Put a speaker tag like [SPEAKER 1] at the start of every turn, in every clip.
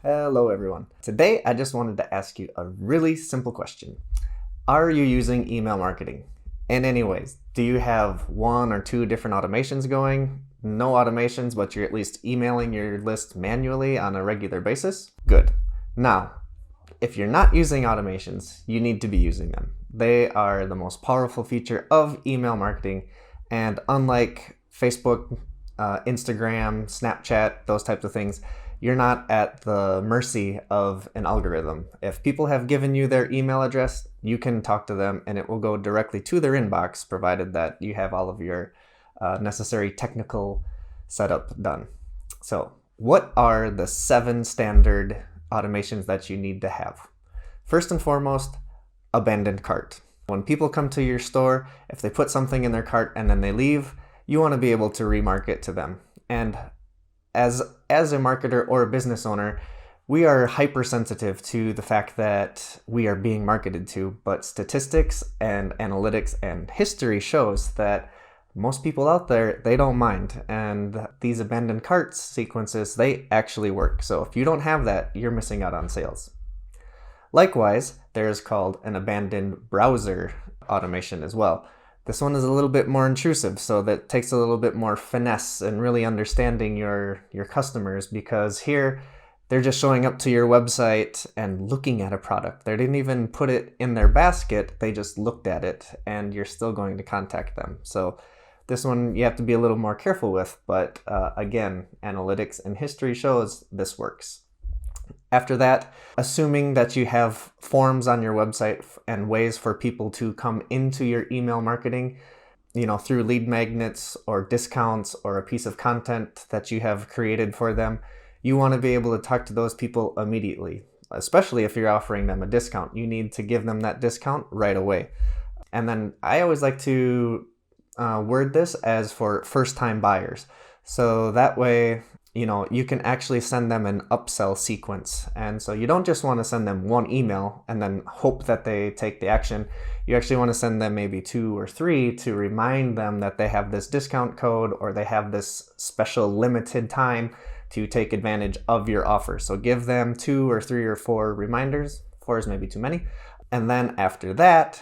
[SPEAKER 1] Hello, everyone. Today, I just wanted to ask you a really simple question. Are you using email marketing in any ways? Do you have one or two different automations going? No automations, but you're at least emailing your list manually on a regular basis? Good. Now, if you're not using automations, you need to be using them. They are the most powerful feature of email marketing, and unlike Facebook, Instagram, Snapchat, those types of things, you're not at the mercy of an algorithm. If people have given you their email address, you can talk to them and it will go directly to their inbox, provided that you have all of your necessary technical setup done. So, what are the 7 standard automations that you need to have? First and foremost, abandoned cart. When people come to your store, if they put something in their cart and then they leave, you want to be able to remarket to them. And as a marketer or a business owner, we are hypersensitive to the fact that we are being marketed to, but statistics and analytics and history shows that most people out there, they don't mind. And these abandoned carts sequences, they actually work. So if you don't have that, you're missing out on sales. Likewise, there's called an abandoned browser automation as well. This one is a little bit more intrusive, so that takes a little bit more finesse and really understanding your customers, because here they're just showing up to your website and looking at a product. They didn't even put it in their basket, they just looked at it, and you're still going to contact them. So this one you have to be a little more careful with, but again, analytics and history shows this works. After that, assuming that you have forms on your website and ways for people to come into your email marketing, through lead magnets or discounts or a piece of content that you have created for them, you want to be able to talk to those people immediately. Especially if you're offering them a discount, you need to give them that discount right away. And then I always like to word this as for first-time buyers. So that way, you can actually send them an upsell sequence. And so you don't just want to send them one email and then hope that they take the action. You actually want to send them maybe 2 or 3 to remind them that they have this discount code or they have this special limited time to take advantage of your offer. So give them 2 or 3 or 4 reminders. 4 is maybe too many. And then after that,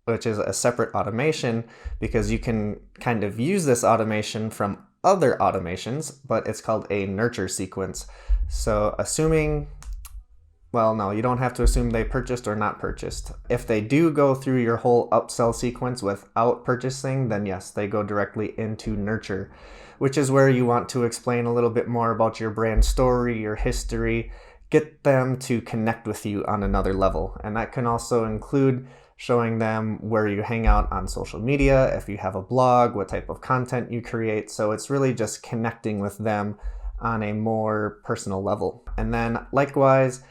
[SPEAKER 1] which is a separate automation, because you can kind of use this automation from other automations, but it's called a nurture sequence. So no, you don't have to assume they purchased or not purchased. If they do go through your whole upsell sequence without purchasing, then yes, they go directly into nurture, which is where you want to explain a little bit more about your brand story, your history, get them to connect with you on another level. And that can also include showing them where you hang out on social media, if you have a blog, what type of content you create. So it's really just connecting with them on a more personal level. And then likewise,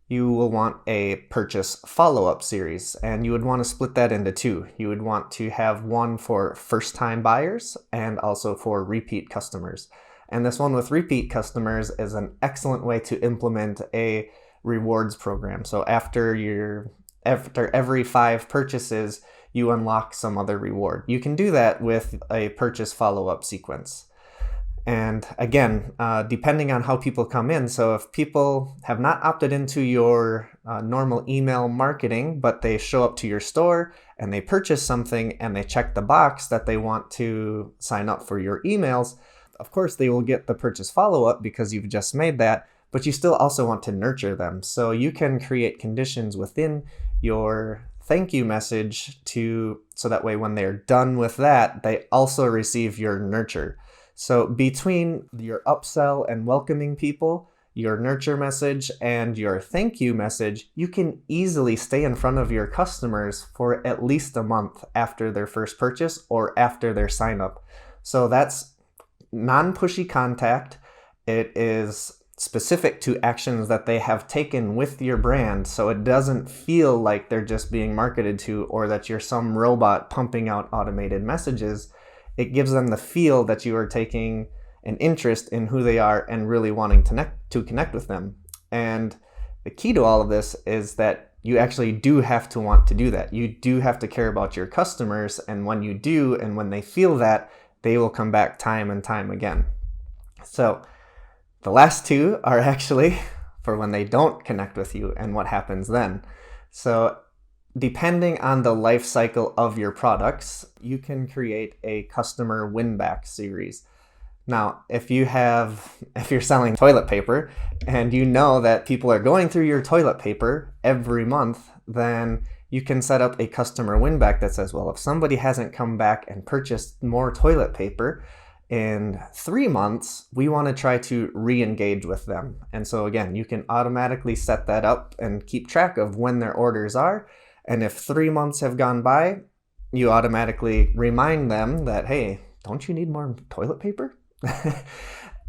[SPEAKER 1] you will want a purchase follow-up series, and you would want to split that into 2. You would want to have one for first-time buyers and also for repeat customers. And this one with repeat customers is an excellent way to implement a rewards program. So after every 5 purchases, you unlock some other reward. You can do that with a purchase follow-up sequence. And again, depending on how people come in, so if people have not opted into your normal email marketing, but they show up to your store and they purchase something and they check the box that they want to sign up for your emails, of course they will get the purchase follow-up because you've just made that, but you still also want to nurture them. So you can create conditions within your thank you message so that way when they're done with that, they also receive your nurture. So between your upsell and welcoming people, your nurture message, and your thank you message, you can easily stay in front of your customers for at least a month after their first purchase or after their sign up. So that's non-pushy contact. It is specific to actions that they have taken with your brand, so it doesn't feel like they're just being marketed to or that you're some robot pumping out automated messages. It gives them the feel that you are taking an interest in who they are and really wanting to connect with them. And the key to all of this is that you actually do have to want to do that. You do have to care about your customers, and when you do, and when they feel that, they will come back time and time again. So the last 2 are actually for when they don't connect with you and what happens then. So depending on the life cycle of your products, you can create a customer win-back series. Now, if you're selling toilet paper and you know that people are going through your toilet paper every month, then you can set up a customer win-back that says, well, if somebody hasn't come back and purchased more toilet paper in 3 months, we want to try to re-engage with them. And so again, you can automatically set that up and keep track of when their orders are. And if 3 months have gone by, you automatically remind them that, hey, don't you need more toilet paper?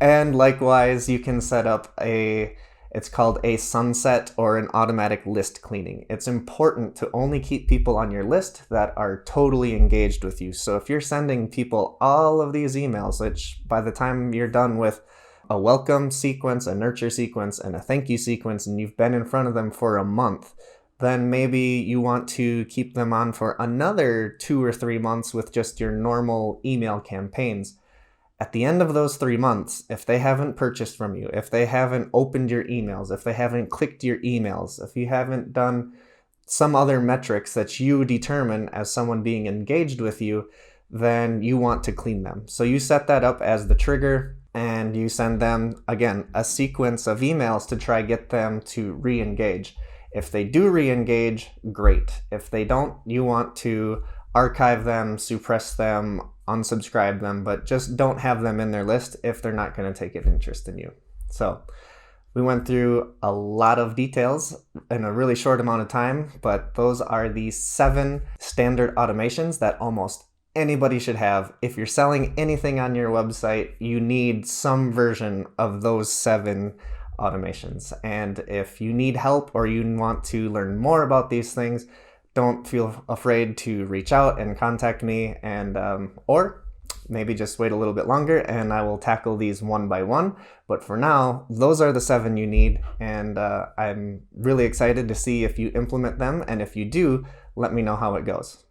[SPEAKER 1] And likewise, you can set up it's called a sunset or an automatic list cleaning. It's important to only keep people on your list that are totally engaged with you. So if you're sending people all of these emails, which by the time you're done with a welcome sequence, a nurture sequence, and a thank you sequence, and you've been in front of them for a month, then maybe you want to keep them on for another 2 or 3 months with just your normal email campaigns. At the end of those 3 months, if they haven't purchased from you, if they haven't opened your emails, if they haven't clicked your emails, if you haven't done some other metrics that you determine as someone being engaged with you, then you want to clean them. So you set that up as the trigger and you send them, again, a sequence of emails to try get them to re-engage. If they do re-engage, great. If they don't, you want to archive them, suppress them, unsubscribe them, but just don't have them in their list if they're not going to take an interest in you. So we went through a lot of details in a really short amount of time, but those are the 7 standard automations that almost anybody should have. If you're selling anything on your website, you need some version of those 7 automations. And if you need help or you want to learn more about these things, don't feel afraid to reach out and contact me, and or maybe just wait a little bit longer and I will tackle these one by one. But for now, those are the 7 you need, and I'm really excited to see if you implement them, and if you do, let me know how it goes.